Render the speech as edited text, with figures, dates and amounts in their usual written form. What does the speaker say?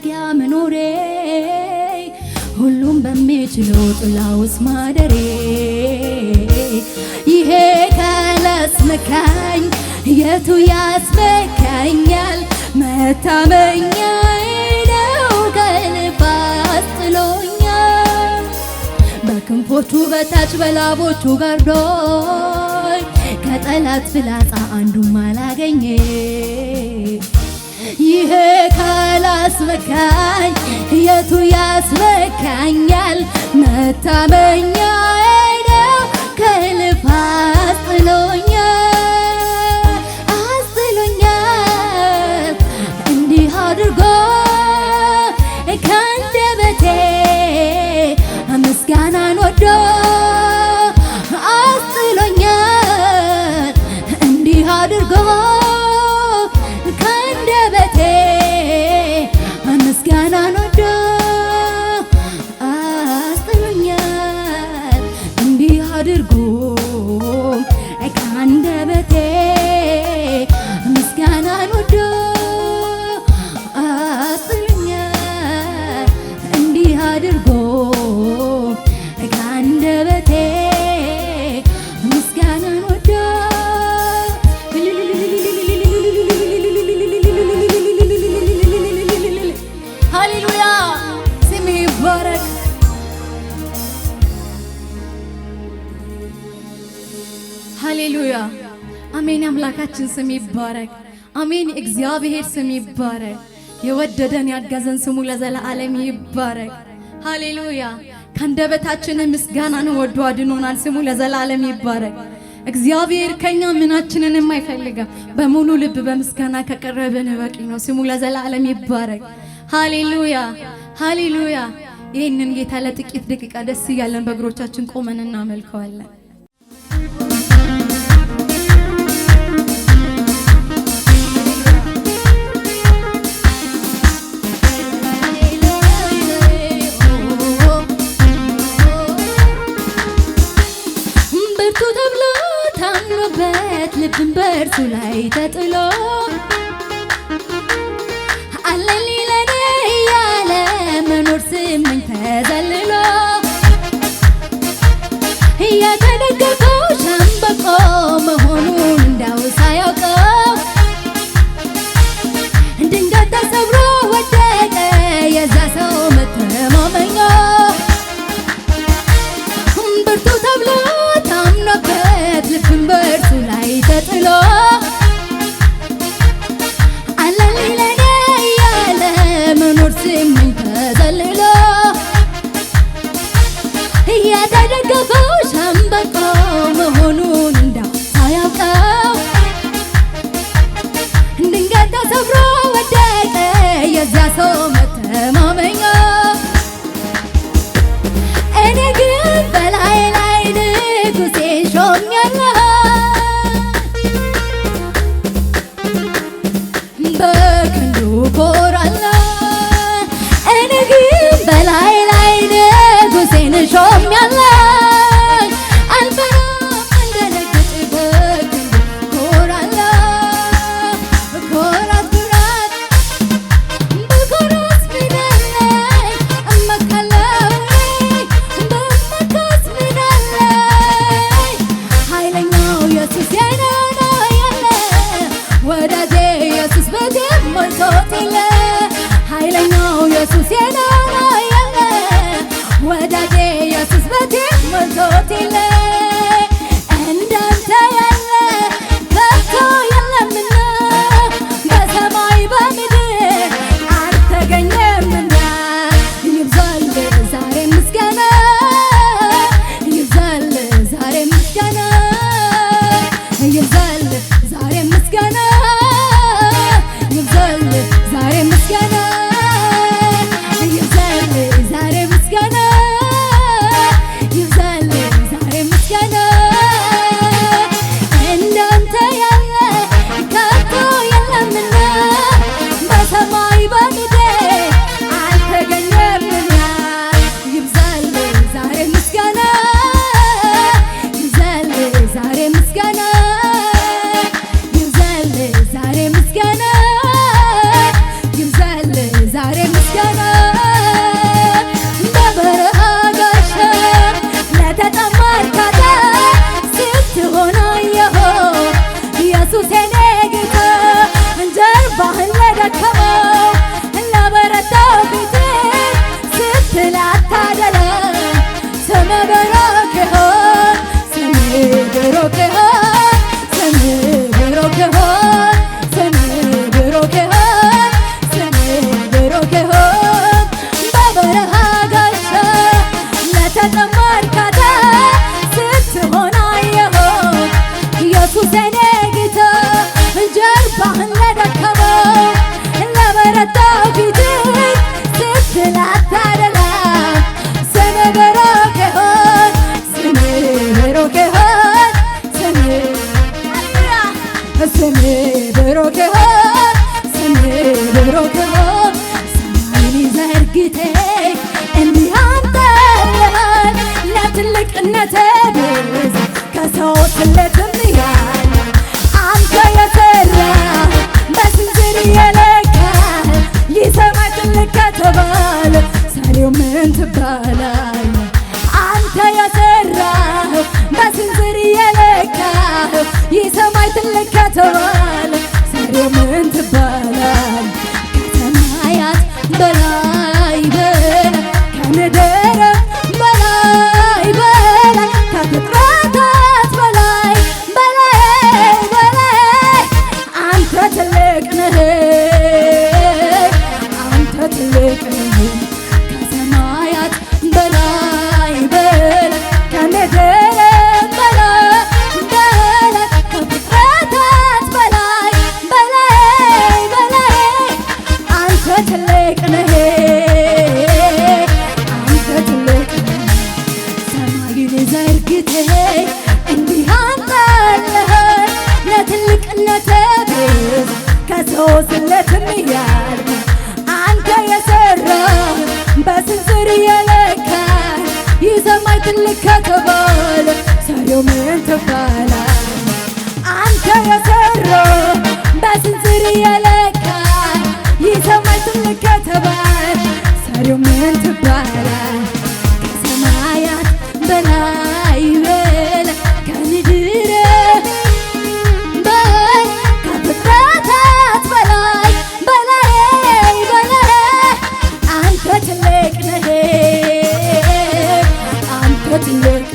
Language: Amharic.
መጠጊያ መኖሬ ሁሉም በሚችለው ጥላ ውስጥ ማደሬ ይሄ ካላስመካኝ የቱ ያስመካኛል? መታመኛዬ ነው ከንፋስ ጥሎኛል። በክንፎቹ በታች በላቦቹ ጋርዶኝ ከጠላት ፍላጻ አንዱም አላገኘ ይሄ ካላስመካኝ የቱ ያስመካኛል? መታመኛዬ ነው ከንፋስ ጥሎኛል አስጥሎኛል እንዲህ አድርጎ ከአንደበቴ ምስጋናን ወዶ አስጥሎኛል እንዲህ አድርጎ ከአንደበቴ ምስጋናን ወዶ አስጥሎኛል እንዲህ አድርጎ ከአንደበቴ ምስጋናን ወዶ አስጥሎኛል እንዲህ አድርጎ ከአንደበቴ ምስጋናን ወዶ ሃሌሉያ ስም ይባረክ። ሃሌሉያ አሜን። አምላካችን ስም ይባረክ። አሜን። እግዚአብሔር ስም ይባረክ። የወደደን ያገዘን ስሙ ለዘላለም ይባረክ። ሃሌሉያ ከአንደበታችን ምስጋናን ወዶ አድኖናል። ስሙ ለዘላለም ይባረክ። እግዚአብሔር ከኛ ምናችንንም አይፈልግም። በሙሉ ልብ በምስጋና ከቀረብን በቂ ነው። ስሙ ለዘላለም ይባረክ። ሃሌሉያ ሃሌሉያ። ይህንን ጌታ ለጥቂት ደቂቃ ደስ እያለን በእግሮቻችን ቆመን እናመልከዋለን። ብርቱ ተብሎ ታምኖበት ልብን በእርሱ ላይ ተጥሎ አለኝ ለኔ እያለ መኖር ስመኝ ተዘልሎ እየተደገፈው ሸምበቆ መሆኑን እንዳው ሳያውቀው ድንገት ተሰብሮ ወደቀ የዛ ሰው መተማመኛ ብርቱ ተብሎ ታምኖበት ልብን በእርሱ ላይ ተጥሎ አለኝ ለኔ እያለ መኖር ስመኝ ተዘልሎ ትልቅነት ብዙ ከሰው ስሌትም ያለ አንተ የሰራ በስንዝር የለካ ይሰማይ ትልቅ ከተባለ ሰሪው ምን ትባላል? አንተ የሰራ በስንዝር የለካ ይሰማይ ትልቅ ከተባለ ሰሪው ምን ትባላል? ከሰማያት በላይ በላይ ከምድር በላይ በላይ ከፍጥረታት በላይ በላይ በላይ አንተ ትልቅ ነህ፣ አንተ ትልቅ ነህ። ከሰማያት በላይ በላይ ከምድር በላይ በላይ ከፍጥረታት በላይ በላይ በላይ አንተ ትልቅ ነህ፣ አንተ ትልቅ ነህ። ሰማዩን ዘርግተህ እንዲህ አንጠልኸኝ ለትልቅነትህ ብዙ ከሰው ስሌትም ያለ አንተ የሰራህ በስንዝር የለካ ይሰማይ ትልቅ ከተባለ ሰሪው ምን ትባላል? አንተ የሰራህ በስንዝር የለካ ይሰማይ ትልቅ ከተባለ ሰሪው ምን ትባላል? ከሰማያት በላይ በላይ ከምድር በላይ ከፍጥረታት በላይ በላይ በላይ አንተ ትልቅ ነህ፣ አንተ ትልቅ